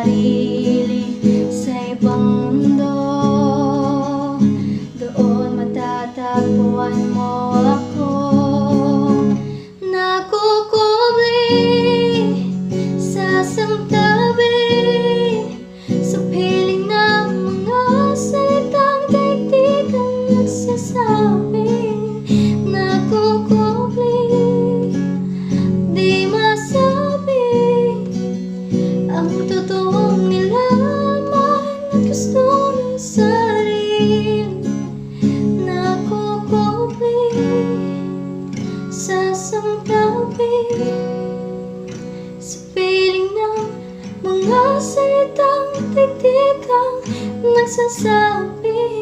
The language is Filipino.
sarili sa ibang mundo. Doon matatagpuan mo ako, nakukubli sa samtabi, sa piling ng mga salitang daigdig ang nagsasabi. Nakukubli, di masabi ang totoong nilalaman at gusto ng sarili. Nakukubli sa samtabi, sa piling ng mga salitang daigdig ang nagsasabi.